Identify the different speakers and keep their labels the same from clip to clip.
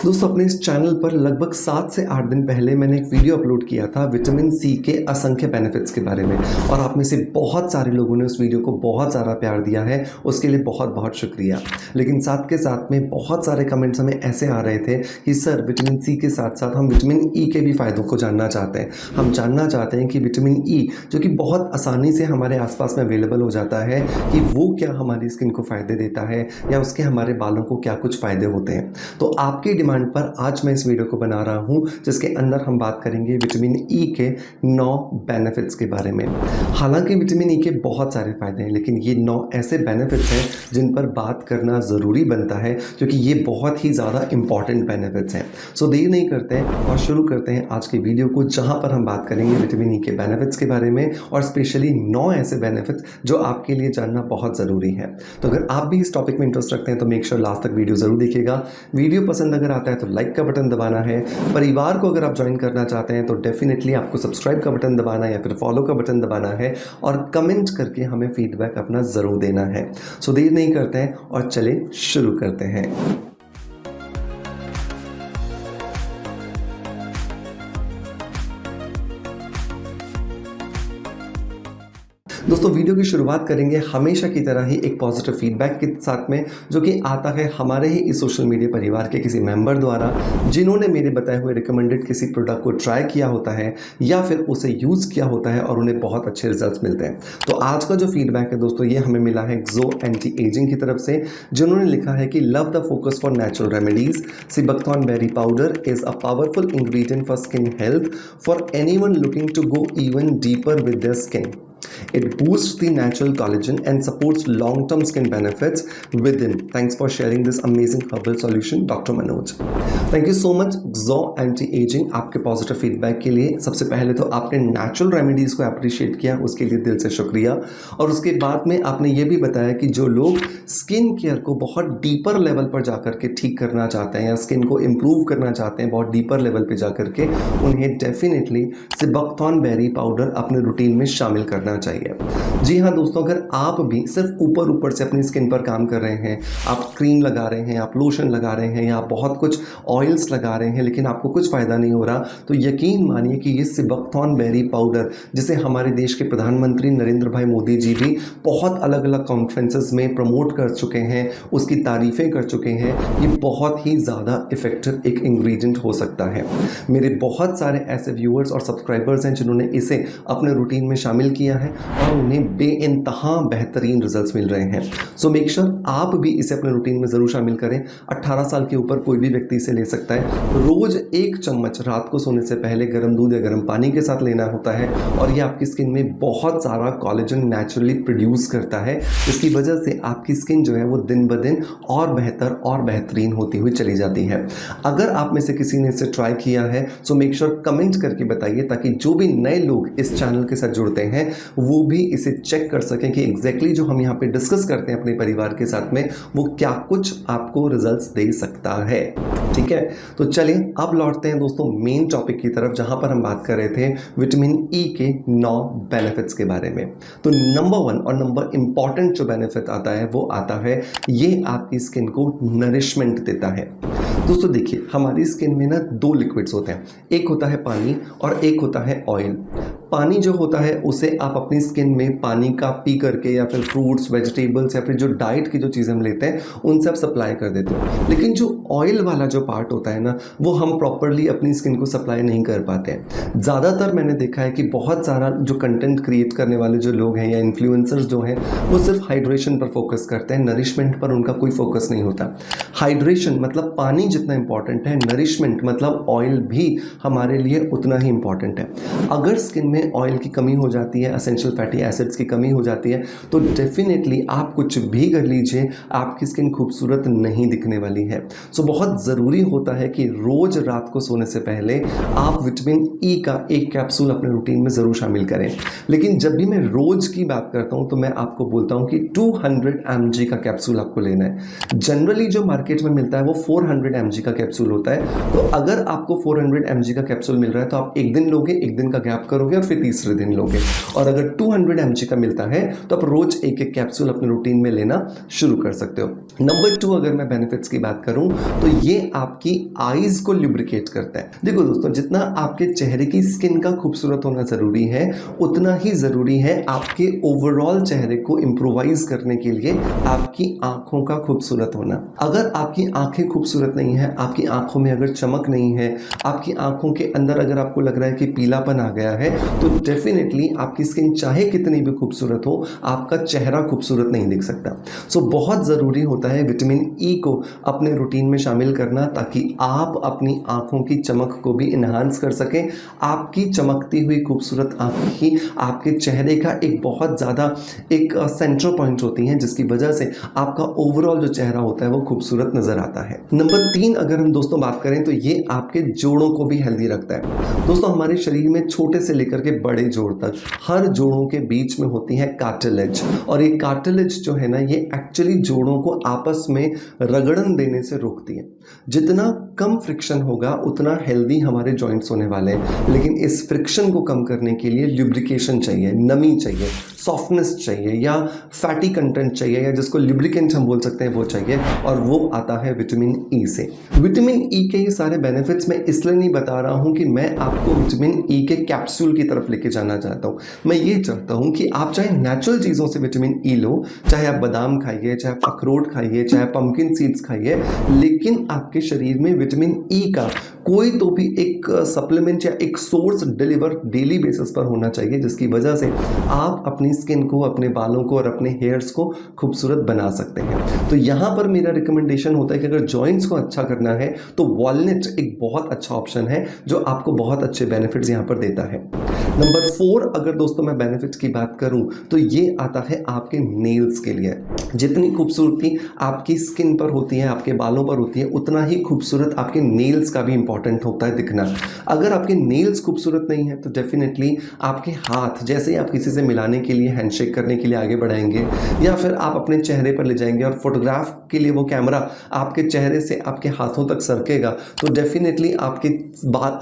Speaker 1: दोस्तों अपने इस चैनल पर लगभग 7 से 8 दिन पहले मैंने एक वीडियो अपलोड किया था विटामिन सी के असंख्य बेनिफिट्स के बारे में और आप में से बहुत सारे लोगों ने उस वीडियो को बहुत ज़्यादा प्यार दिया है, उसके लिए बहुत बहुत शुक्रिया। लेकिन साथ के साथ में बहुत सारे कमेंट्स हमें ऐसे आ रहे थे कि सर विटामिन सी के साथ साथ हम विटामिन ई के भी फ़ायदों को जानना चाहते हैं। हम जानना चाहते हैं कि विटामिन ई जो कि बहुत आसानी से हमारे आसपास में अवेलेबल हो जाता है कि वो क्या हमारी स्किन को फ़ायदे देता है या उसके हमारे बालों को क्या कुछ फ़ायदे होते हैं। तो आपकी डिमांड पर आज मैं इस वीडियो को बना रहा हूं जिसके अंदर हम बात करेंगे विटामिन ई के 9 बेनिफिट्स के बारे में। हालांकि विटामिन ई के बहुत सारे फायदे हैं लेकिन ये 9 ऐसे बेनिफिट्स हैं जिन पर बात करना ज़रूरी बनता है क्योंकि ये बहुत ही ज़्यादा इंपॉर्टेंट बेनिफिट्स हैं। सो देर नहीं करते हैं और शुरू करते हैं आज की वीडियो को, जहाँ पर हम बात करेंगे विटामिन ई के बेनिफिट्स के बारे में और स्पेशली 9 ऐसे बेनिफिट्स जो आपके लिए जानना बहुत ज़रूरी है। तो अगर आप भी इस टॉपिक में इंटरेस्ट रखते हैं तो मेक श्योर लास्ट तक वीडियो ज़रूर देखिएगा। वीडियो पसंद अगर आता है तो लाइक का बटन दबाना है। परिवार को अगर आप ज्वाइन करना चाहते हैं तो डेफिनेटली आपको सब्सक्राइब का बटन दबाना है या फिर फॉलो का बटन दबाना है और कमेंट करके हमें फीडबैक अपना ज़रूर देना है। सो देर नहीं करते हैं और चले शुरू करते हैं। दोस्तों वीडियो की शुरुआत करेंगे हमेशा की तरह ही एक पॉजिटिव फीडबैक के साथ में, जो कि आता है हमारे ही इस सोशल मीडिया परिवार के किसी मेंबर द्वारा जिन्होंने मेरे बताए हुए रिकमेंडेड किसी प्रोडक्ट को ट्राई किया होता है या फिर उसे यूज़ किया होता है और उन्हें बहुत अच्छे रिजल्ट्स मिलते हैं। तो आज का जो फीडबैक है दोस्तों ये हमें मिला है एक्सो एंटी एजिंग की तरफ से, जिन्होंने लिखा है कि love the focus for natural remedies. Sea buckthorn berry powder is a powerful ingredient for skin health for anyone looking to go even deeper with their skin. It boosts the natural collagen and supports long-term skin benefits within. Thanks for sharing this amazing herbal solution, Dr. Manoj. Thank you so much, Xo Anti-Aging, आपके positive feedback के लिए। सबसे पहले तो आपने natural remedies को appreciate किया, उसके लिए दिल से शुक्रिया। और उसके बाद में आपने ये भी बताया कि जो लोग स्किन केयर को बहुत डीपर लेवल पर जाकर के ठीक करना चाहते हैं या स्किन को इम्प्रूव करना चाहते हैं बहुत डीपर लेवल पर जाकर के, उन्हें डेफिनेटली सीबकथॉर्न बेरी पाउडर अपने रूटीन में शामिल करना चाहिए। जी हाँ दोस्तों, अगर आप भी सिर्फ ऊपर ऊपर से अपनी स्किन पर काम कर रहे हैं, आप क्रीम लगा रहे हैं, आप लोशन लगा रहे हैं या आप बहुत कुछ ऑयल्स लगा रहे हैं लेकिन आपको कुछ फ़ायदा नहीं हो रहा, तो यकीन मानिए कि ये सीबकथॉर्न बेरी पाउडर, जिसे हमारे देश के प्रधानमंत्री नरेंद्र भाई मोदी जी भी बहुत अलग अलग कॉन्फ्रेंसेस में प्रमोट कर चुके हैं, उसकी तारीफ़ें कर चुके हैं, ये बहुत ही ज़्यादा इफेक्टिव एक इंग्रेडिएंट हो सकता है। मेरे बहुत सारे ऐसे व्यूअर्स और सब्सक्राइबर्स हैं जिन्होंने इसे अपने रूटीन में शामिल किया है और उन्हें बेइंतहा बेहतरीन रिजल्ट्स मिल रहे हैं। सो मेक श्योर आप भी इसे अपने रूटीन में ज़रूर शामिल करें। 18 साल के ऊपर कोई भी व्यक्ति इसे ले सकता है। रोज़ 1 चम्मच रात को सोने से पहले गर्म दूध या गर्म पानी के साथ लेना होता है और ये आपकी स्किन में बहुत सारा कोलेजन नेचुरली प्रोड्यूस करता है, जिसकी वजह से आपकी स्किन जो है वो दिन ब दिन और बेहतर और बेहतरीन होती हुई चली जाती है। अगर आप में से किसी ने इसे ट्राई किया है सो मेक श्योर कमेंट करके बताइए, ताकि जो भी नए लोग इस चैनल के साथ जुड़ते हैं वो भी इसे चेक कर सकें कि एग्जैक्टली जो हम यहाँ पे डिस्कस करते हैं अपने परिवार के साथ में वो क्या कुछ आपको रिजल्ट्स दे सकता है। ठीक है, तो चलिए अब लौटते हैं दोस्तों मेन टॉपिक की तरफ, जहाँ पर हम बात कर रहे थे विटामिन ई के 9 बेनिफिट्स के बारे में। तो नंबर 1 और नंबर इंपॉर्टेंट जो बेनिफिट आता है वो आता है ये आपकी स्किन को नरिशमेंट देता है। दोस्तों देखिए, हमारी स्किन में ना 2 लिक्विड्स होते हैं, एक होता है पानी और एक होता है ऑयल। पानी जो होता है उसे आप अपनी स्किन में पानी का पी करके या फिर फ्रूट्स वेजिटेबल्स या फिर जो डाइट की जो चीज़ें हम लेते हैं उनसे आप सप्लाई कर देते हो। लेकिन जो ऑयल वाला जो पार्ट होता है ना, वो हम प्रॉपरली अपनी स्किन को सप्लाई नहीं कर पाते हैं। ज़्यादातर मैंने देखा है कि बहुत सारा जो कंटेंट क्रिएट करने वाले जो लोग हैं या इन्फ्लुएंसर्स जो हैं वो सिर्फ हाइड्रेशन पर फोकस करते हैं, नरिशमेंट पर उनका कोई फोकस नहीं होता। हाइड्रेशन मतलब पानी जितना इंपॉर्टेंट है, नरिशमेंट मतलब ऑयल भी हमारे लिए उतना ही इंपॉर्टेंट है। अगर स्किन में ऑयल की कमी हो जाती है, एसेंशियल फैटी एसिड्स की कमी हो जाती है, तो डेफिनेटली आप कुछ भी कर लीजिए, आपकी स्किन खूबसूरत नहीं दिखने वाली है। सो बहुत ज़रूरी होता है कि रोज़ रात को सोने से पहले आप विटामिन ई का एक कैप्सूल अपने रूटीन में ज़रूर शामिल करें। लेकिन जब भी मैं रोज़ की बात करता हूँ तो मैं आपको बोलता हूँ कि 200 mg का कैप्सूल आपको लेना है। जनरली जो मार्केट में मिलता है वो 400 mg का कैप्सूल होता है। तो अगर आपको 400 mg का कैप्सूल मिल रहा है तो आप एक दिन लोगे, एक दिन का गैप करोगे और फिर तीसरे दिन लोगे। और अगर 200 mg का मिलता है तो आप रोज एक एक कैप्सूल अपने रूटीन में लेना शुरू कर सकते हो। नंबर 2 अगर मैं बेनिफिट्स की बात करूं तो ये आपकी आईज को लुब्रिकेट करता है। देखो दोस्तों, जितना आपके चेहरे की स्किन का खूबसूरत होना जरूरी है, उतना ही जरूरी है आपके ओवरऑल चेहरे को इम्प्रोवाइज करने के लिए आपकी आंखों का खूबसूरत होना। अगर आपकी आंखें खूबसूरत नहीं है, आपकी आंखों में अगर चमक नहीं है, आपकी आंखों के अंदर अगर आपको लग रहा है कि पीलापन आ गया है, तो डेफिनेटली आपकी स्किन चाहे कितनी भी खूबसूरत हो, आपका चेहरा खूबसूरत नहीं दिख सकता। सो बहुत ज़रूरी होता है विटामिन ई को अपने रूटीन में शामिल करना, ताकि आप अपनी आंखों की चमक को भी इन्हांस कर सकें। आपकी चमकती हुई खूबसूरत आंखें ही आपके चेहरे का एक बहुत ज़्यादा एक सेंटर पॉइंट होती हैं, जिसकी वजह से आपका ओवरऑल जो चेहरा होता है वो खूबसूरत नज़र आता है। नंबर 3 अगर हम दोस्तों बात करें तो ये आपके जोड़ों को भी हेल्दी रखता है। दोस्तों, हमारे शरीर में छोटे से लेकर के बड़े जोड़ तक हर जोड़ों के बीच में होती है कार्टिलेज, और ये कार्टिलेज जो है ना, ये एक्चुअली जोड़ों को आपस में रगड़न देने से रोकती है। जितना कम फ्रिक्शन होगा उतना हेल्दी हमारे जॉइंट्स होने वाले हैं। लेकिन इस फ्रिक्शन को कम करने के लिए लुब्रिकेशन चाहिए, नमी चाहिए, सॉफ्टनेस चाहिए, या फैटी कंटेंट चाहिए, या जिसको लुब्रिकेंट हम बोल सकते हैं वो चाहिए, और वो आता है विटामिन ई से। विटामिन ई के ये सारे बेनिफिट्स मैं इसलिए नहीं बता रहा हूँ कि मैं आपको विटामिन ई के कैप्सूल की तरफ लेके जाना चाहता हूँ। मैं ये चाहता हूँ कि आप चाहे नेचुरल चीज़ों से विटामिन ई लो, चाहे आप बादाम खाइए, चाहे आप अखरोट खाइए, चाहे पम्पकिन सीड्स खाइए, लेकिन आपके शरीर में विटामिन ई का कोई तो भी एक सप्लीमेंट या एक सोर्स डिलीवर डेली बेसिस पर होना चाहिए, जिसकी वजह से आप अपनी स्किन को, अपने बालों को और अपने हेयर्स को खूबसूरत बना सकते हैं। तो यहाँ पर मेरा रिकमेंडेशन होता है कि अगर जॉइंट्स को अच्छा करना है तो वॉलनट एक बहुत अच्छा ऑप्शन है, जो आपको बहुत अच्छे बेनिफिट्स यहाँ पर देता है। नंबर 4 अगर दोस्तों मैं बेनिफिट्स की बात करूं तो ये आता है आपके नेल्स के लिए। जितनी खूबसूरती आपकी स्किन पर होती है, आपके बालों पर होती है, उतना ही खूबसूरत आपके नेल्स का भी इंपॉर्टेंट होता है दिखना। अगर आपके नेल्स खूबसूरत नहीं है तो डेफिनेटली आपके हाथ, जैसे ही आप किसी से मिलाने के लिए, हैंडशेक करने के लिए आगे बढ़ाएंगे, या फिर आप अपने चेहरे पर ले जाएंगे और फोटोग्राफ के लिए वो कैमरा आपके चेहरे से आपके हाथों तक सरकेगा, तो डेफिनेटली आपके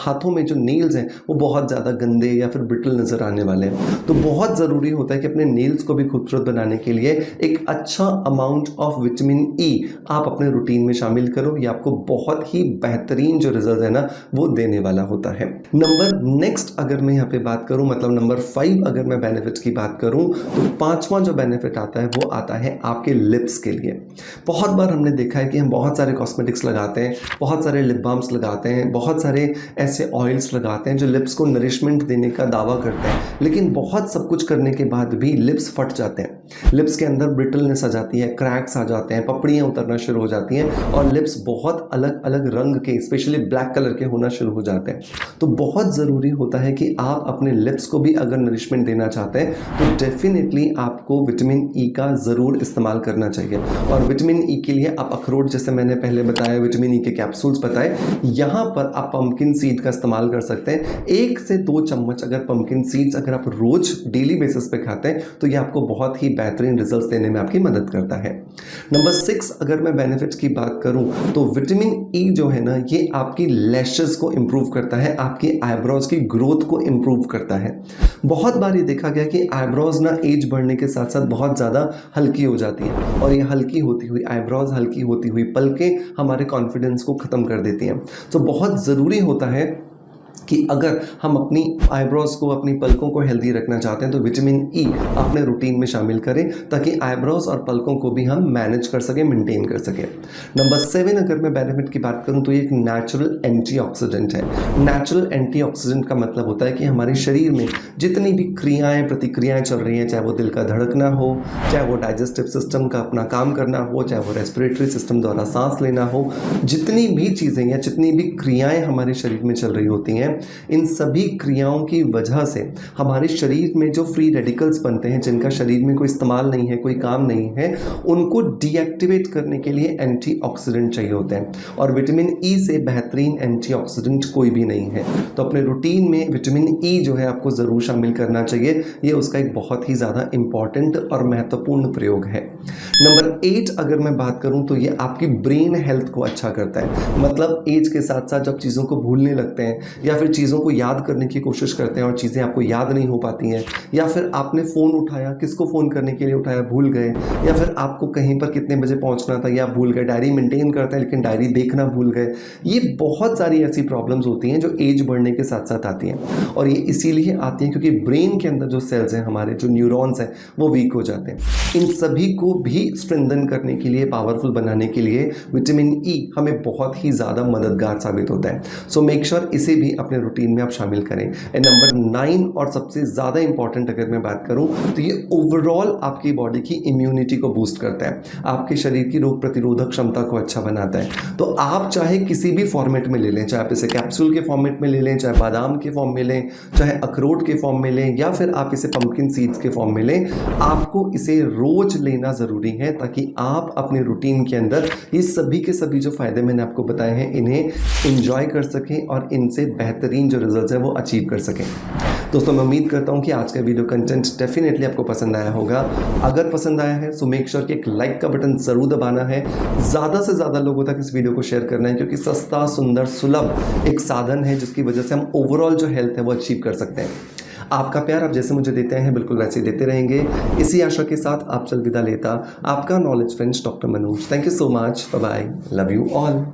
Speaker 1: हाथों में जो नेल्स हैं वो बहुत ज़्यादा गंदे या फिर ब्रिटल नज़र आने वाले हैं। तो बहुत ज़रूरी होता है कि अपने नेल्स को भी खूबसूरत बनाने के लिए एक अच्छा अमाउंट ऑफ विटामिन ई आप अपने रूटीन में शामिल करो। ये आपको बहुत ही बेहतरीन जो रिजल्ट है ना वो देने वाला होता है। नेक्स्ट अगर मैं यहाँ पे बात करूँ, मतलब नंबर 5 अगर मैं बेनिफिट्स की बात करूँ, तो 5वां जो बेनिफिट आता है वो आता है आपके लिप्स के लिए। बहुत बार हमने देखा है कि हम बहुत सारे कॉस्मेटिक्स लगाते हैं, बहुत सारे लिप बाम्स लगाते हैं, बहुत सारे ऐसे ऑयल्स लगाते हैं जो लिप्स को नरिशमेंट देने का दावा करते हैं, लेकिन बहुत सब कुछ करने के बाद भी लिप्स फट जाते हैं। लिप्स के अंदर ब्रिटलनेस आ जाती है, क्रैक्स आ जाते हैं, पपड़ियाँ उतरना शुरू हो जाती हैं, और लिप्स बहुत अलग अलग रंग के, स्पेशली ब्लैक कलर के होना शुरू हो जाते हैं। तो बहुत ज़रूरी होता है कि आप अपने लिप्स को भी अगर नरिशमेंट देना चाहते हैं तो डेफिनेटली आपको विटामिन ई का ज़रूर इस्तेमाल करना चाहिए। और विटामिन ई के लिए आप अखरोट, जैसे मैंने पहले बताया, विटामिन ई के कैप्सूल्स बताए, यहाँ पर आप पम्पकिन सीड का इस्तेमाल कर सकते हैं। 1 से 2 चम्मच अगर पम्पकिन सीड्स अगर आप रोज डेली बेसिस पे खाते हैं तो ये आपको बहुत ही बेहतरीन रिजल्ट्स देने में आपकी मदद करता है। नंबर 6 अगर मैं बेनिफिट्स की बात करूं तो विटामिन ई जो है ना, ये आपकी लैशेस को इम्प्रूव करता है, आपकी आईब्रोज की ग्रोथ को इम्प्रूव करता है। बहुत बार ये देखा गया कि आईब्रोज ना एज बढ़ने के साथ साथ बहुत ज़्यादा हल्की हो जाती है, और ये हल्की होती हुई आईब्रोज, हल्की होती हुई पलकें हमारे कॉन्फिडेंस को ख़त्म कर देती हैं। तो बहुत ज़रूरी होता है कि अगर हम अपनी आईब्रोज को, अपनी पलकों को हेल्दी रखना चाहते हैं तो विटामिन ई अपने रूटीन में शामिल करें, ताकि आईब्रोज और पलकों को भी हम मैनेज कर सकें, मेंटेन कर सकें। नंबर 7 अगर मैं बेनिफिट की बात करूं तो ये एक नेचुरल एंटीऑक्सीडेंट है। नेचुरल एंटीऑक्सीडेंट का मतलब होता है कि हमारे शरीर में जितनी भी क्रियाएं, प्रतिक्रियाएं चल रही हैं, चाहे वो दिल का धड़कना हो, चाहे वो डाइजेस्टिव सिस्टम का अपना काम करना हो, चाहे वो रेस्पिरेटरी सिस्टम द्वारा सांस लेना हो, जितनी भी चीज़ें या जितनी भी क्रियाएं हमारे शरीर में चल रही होती हैं, इन सभी क्रियाओं की वजह से हमारे शरीर में जो फ्री रेडिकल्स बनते हैं, जिनका शरीर में कोई इस्तेमाल नहीं है, कोई काम नहीं है, उनको डीएक्टिवेट करने के लिए एंटीऑक्सीडेंट चाहिए होते हैं। और विटामिन ई से बेहतरीन एंटीऑक्सीडेंट कोई भी नहीं है। तो अपने रूटीन में विटामिन ई जो है आपको ज़रूर शामिल करना चाहिए। ये उसका एक बहुत ही ज़्यादा इंपॉर्टेंट और महत्वपूर्ण प्रयोग है। नंबर 8 अगर मैं बात करूं तो ये आपकी ब्रेन हेल्थ को अच्छा करता है। मतलब एज के साथ साथ जब चीज़ों को भूलने लगते हैं, या फिर चीज़ों को याद करने की कोशिश करते हैं और चीज़ें आपको याद नहीं हो पाती हैं, या फिर आपने फ़ोन उठाया, किसको फ़ोन करने के लिए उठाया भूल गए, या फिर आपको कहीं पर कितने बजे पहुंचना था या भूल गए, डायरी मेंटेन करते हैं लेकिन डायरी देखना भूल गए। ये बहुत सारी ऐसी प्रॉब्लम्स होती हैं जो एज बढ़ने के साथ साथ आती हैं, और ये इसीलिए आती हैं क्योंकि ब्रेन के अंदर जो सेल्स हैं, हमारे जो न्यूरॉन्स हैं, वो वीक हो जाते हैं। इन सभी को भी स्ट्रेंथन करने के लिए, पावरफुल बनाने के लिए विटामिन ई हमें बहुत ही ज़्यादा मददगार साबित होता है। सो मेक श्योर इसे भी अपने रूटीन में आप शामिल करें। एंड नंबर 9 और सबसे ज़्यादा इंपॉर्टेंट अगर मैं बात करूं तो ये ओवरऑल आपकी बॉडी की इम्यूनिटी को बूस्ट करता है, आपके शरीर की रोग प्रतिरोधक क्षमता को अच्छा बनाता है। तो आप चाहे किसी भी फॉर्मेट में ले लें, चाहे आप इसे कैप्सूल के फॉर्मेट में ले लें, चाहे बादाम के फॉर्म में लें, चाहे अखरोट के फॉर्म में लें, या फिर आप इसे पंपकिन सीड्स के फॉर्म में लें, आपको इसे रोज लेना ज़रूरी है ताकि आप अपने रूटीन के अंदर ये सभी के सभी जो फ़ायदे मैंने आपको बताए हैं इन्हें इंजॉय कर सकें और इनसे बेहतरीन जो रिजल्ट्स हैं वो अचीव कर सकें। दोस्तों, मैं उम्मीद करता हूं कि आज का वीडियो कंटेंट डेफिनेटली आपको पसंद आया होगा। अगर पसंद आया है सो मेक श्योर कि एक लाइक का बटन ज़रूर दबाना है, ज़्यादा से ज़्यादा लोगों तक इस वीडियो को शेयर करना है, क्योंकि सस्ता, सुंदर, सुलभ एक साधन है जिसकी वजह से हम ओवरऑल जो हेल्थ है वो अचीव कर सकते हैं। आपका प्यार आप जैसे मुझे देते हैं बिल्कुल वैसे देते रहेंगे, इसी आशा के साथ आप चल विदा लेता आपका knowledge friends doctor Manoj. Thank you so much, bye bye, love you all.